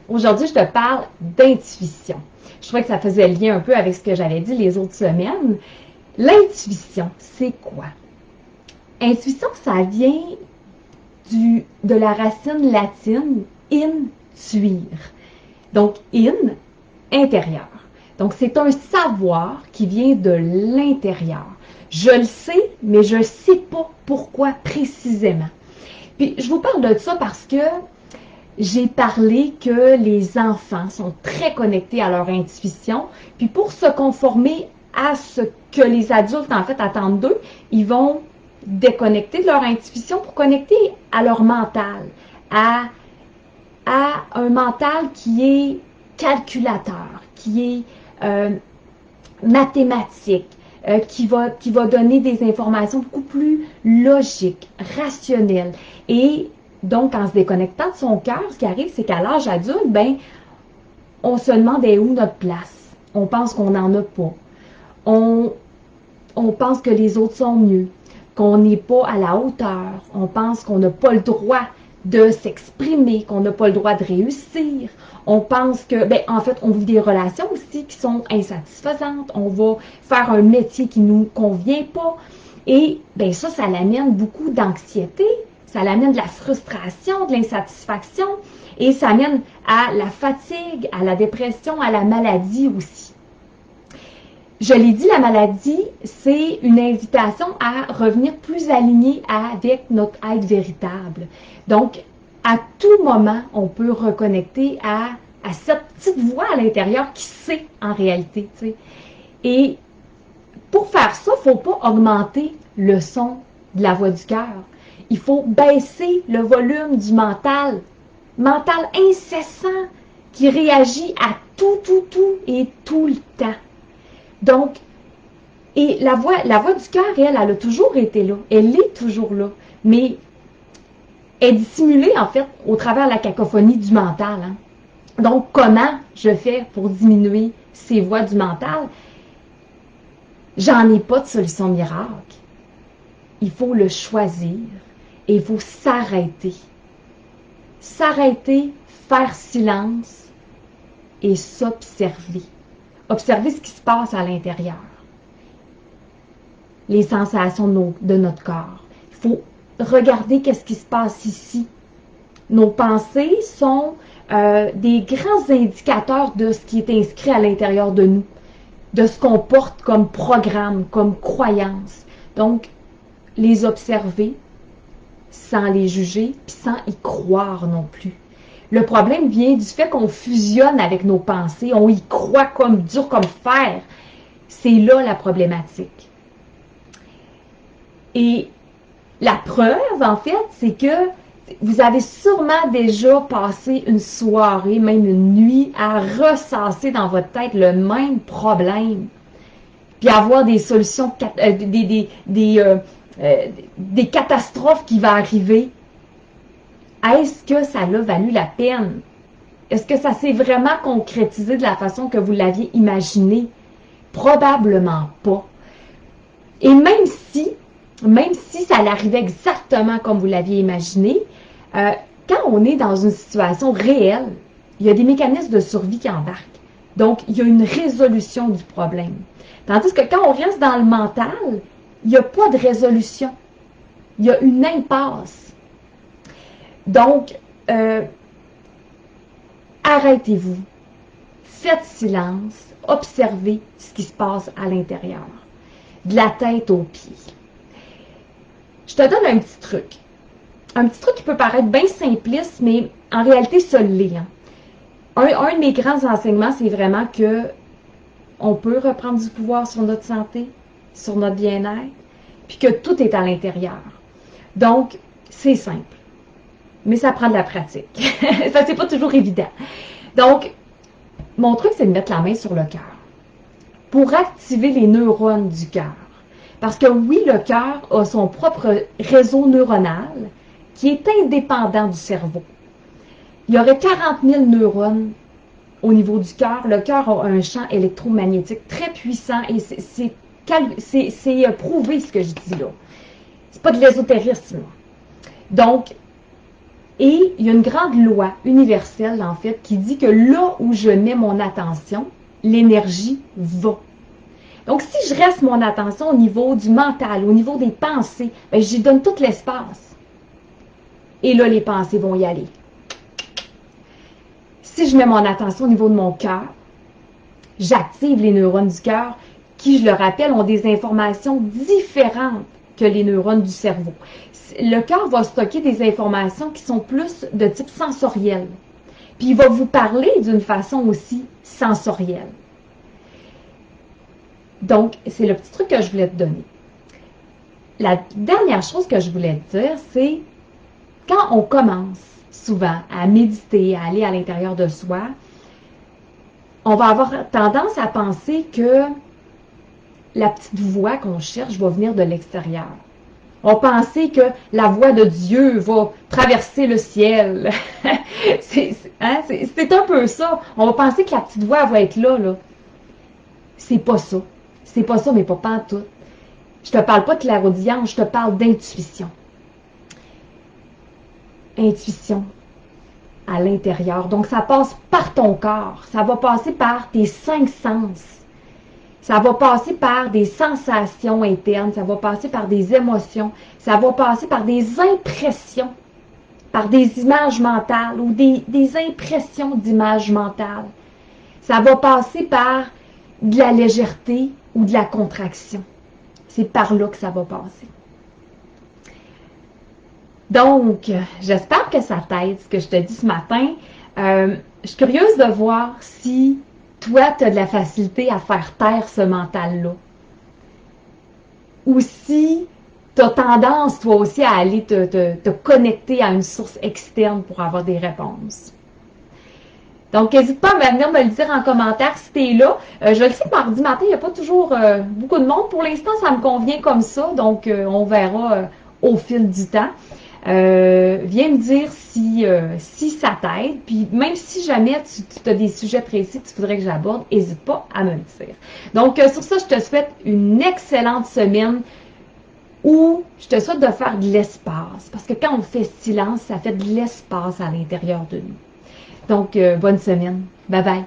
Aujourd'hui, je te parle d'intuition. Je trouvais que ça faisait lien un peu avec ce que j'avais dit les autres semaines. L'intuition, c'est quoi? Intuition, ça vient de la racine latine intuire. Donc, intérieur. Donc, c'est un savoir qui vient de l'intérieur. Je le sais, mais je ne sais pas pourquoi précisément. Puis, je vous parle de ça parce que j'ai parlé que les enfants sont très connectés à leur intuition. Puis, pour se conformer à ce que les adultes, en fait, attendent d'eux, ils vont déconnecter de leur intuition pour connecter à leur mental, à un mental qui est calculateur, qui est mathématique, qui va donner des informations beaucoup plus logiques, rationnelles. Et donc, en se déconnectant de son cœur, ce qui arrive, c'est qu'à l'âge adulte, ben, on se demande où notre place. On pense qu'on n'en a pas. On pense que les autres sont mieux, qu'on n'est pas à la hauteur. On pense qu'on n'a pas le droit de s'exprimer, qu'on n'a pas le droit de réussir. On pense que, en fait, on vit des relations aussi qui sont insatisfaisantes. On va faire un métier qui ne nous convient pas. Et ça l'amène beaucoup d'anxiété. Ça l'amène de la frustration, de l'insatisfaction. Et ça amène à la fatigue, à la dépression, à la maladie aussi. Je l'ai dit, la maladie, c'est une invitation à revenir plus aligné avec notre être véritable. Donc, à tout moment, on peut reconnecter à cette petite voix à l'intérieur qui sait en réalité. T'sais. Et pour faire ça, il ne faut pas augmenter le son de la voix du cœur. Il faut baisser le volume du mental incessant qui réagit à tout et tout le temps. Donc, et la voix du cœur, elle a toujours été là. Elle est toujours là. Mais elle est dissimulée, en fait, au travers de la cacophonie du mental. Hein. Donc, comment je fais pour diminuer ces voix du mental? J'en ai pas de solution miracle. Il faut le choisir et il faut s'arrêter. S'arrêter, faire silence et s'observer. Observer ce qui se passe à l'intérieur. Les sensations de notre corps. Il faut regarder qu'est-ce qui se passe ici. Nos pensées sont des grands indicateurs de ce qui est inscrit à l'intérieur de nous, de ce qu'on porte comme programme, comme croyance. Donc, les observer sans les juger, puis sans y croire non plus. Le problème vient du fait qu'on fusionne avec nos pensées, on y croit comme dur comme fer. C'est là la problématique. Et la preuve, en fait, c'est que vous avez sûrement déjà passé une soirée, même une nuit, à ressasser dans votre tête le même problème, puis avoir des solutions, des catastrophes qui vont arriver. Est-ce que ça a valu la peine? Est-ce que ça s'est vraiment concrétisé de la façon que vous l'aviez imaginé? Probablement pas. Et même si ça arrivait exactement comme vous l'aviez imaginé, quand on est dans une situation réelle, il y a des mécanismes de survie qui embarquent. Donc, il y a une résolution du problème. Tandis que quand on reste dans le mental, il n'y a pas de résolution. Il y a une impasse. Donc, arrêtez-vous, faites silence, observez ce qui se passe à l'intérieur, de la tête aux pieds. Je te donne un petit truc. Un petit truc qui peut paraître bien simpliste, mais en réalité, ça l'est. Hein. Un de mes grands enseignements, c'est vraiment que on peut reprendre du pouvoir sur notre santé, sur notre bien-être, puis que tout est à l'intérieur. Donc, c'est simple. Mais ça prend de la pratique. Ça, c'est pas toujours évident. Donc, mon truc, c'est de mettre la main sur le cœur pour activer les neurones du cœur. Parce que oui, le cœur a son propre réseau neuronal qui est indépendant du cerveau. Il y aurait 40 000 neurones au niveau du cœur. Le cœur a un champ électromagnétique très puissant et c'est prouvé ce que je dis là. C'est pas de l'ésotérisme. Donc, Et il y a une grande loi universelle, en fait, qui dit que là où je mets mon attention, l'énergie va. Donc, si je reste mon attention au niveau du mental, au niveau des pensées, ben, j'y donne tout l'espace. Et là, les pensées vont y aller. Si je mets mon attention au niveau de mon cœur, j'active les neurones du cœur qui, je le rappelle, ont des informations différentes que les neurones du cerveau. Le cœur va stocker des informations qui sont plus de type sensoriel. Puis il va vous parler d'une façon aussi sensorielle. Donc, c'est le petit truc que je voulais te donner. La dernière chose que je voulais te dire, c'est quand on commence souvent à méditer, à aller à l'intérieur de soi, on va avoir tendance à penser que la petite voix qu'on cherche va venir de l'extérieur. On va penser que la voix de Dieu va traverser le ciel. C'est un peu ça. On va penser que la petite voix va être là. C'est pas ça. C'est pas ça, mais pas pantoute. Je te parle pas de clairaudience, je te parle d'intuition. Intuition à l'intérieur. Donc, ça passe par ton corps. Ça va passer par tes 5 sens. Ça va passer par des sensations internes. Ça va passer par des émotions. Ça va passer par des impressions, par des images mentales ou des impressions d'images mentales. Ça va passer par de la légèreté ou de la contraction. C'est par là que ça va passer. Donc, j'espère que ça t'aide, ce que je te dis ce matin. Je suis curieuse de voir si toi, tu as de la facilité à faire taire ce mental-là. Ou si tu as tendance, toi aussi, à aller te connecter à une source externe pour avoir des réponses. Donc, n'hésite pas à venir me le dire en commentaire si tu es là. Je le sais, mardi matin, il n'y a pas toujours beaucoup de monde. Pour l'instant, ça me convient comme ça. Donc, on verra au fil du temps. Viens me dire si ça t'aide. Puis, même si jamais tu as des sujets précis que tu voudrais que j'aborde, n'hésite pas à me le dire. Donc, sur ça, je te souhaite une excellente semaine où je te souhaite de faire de l'espace. Parce que quand on fait silence, ça fait de l'espace à l'intérieur de nous. Donc, bonne semaine. Bye bye.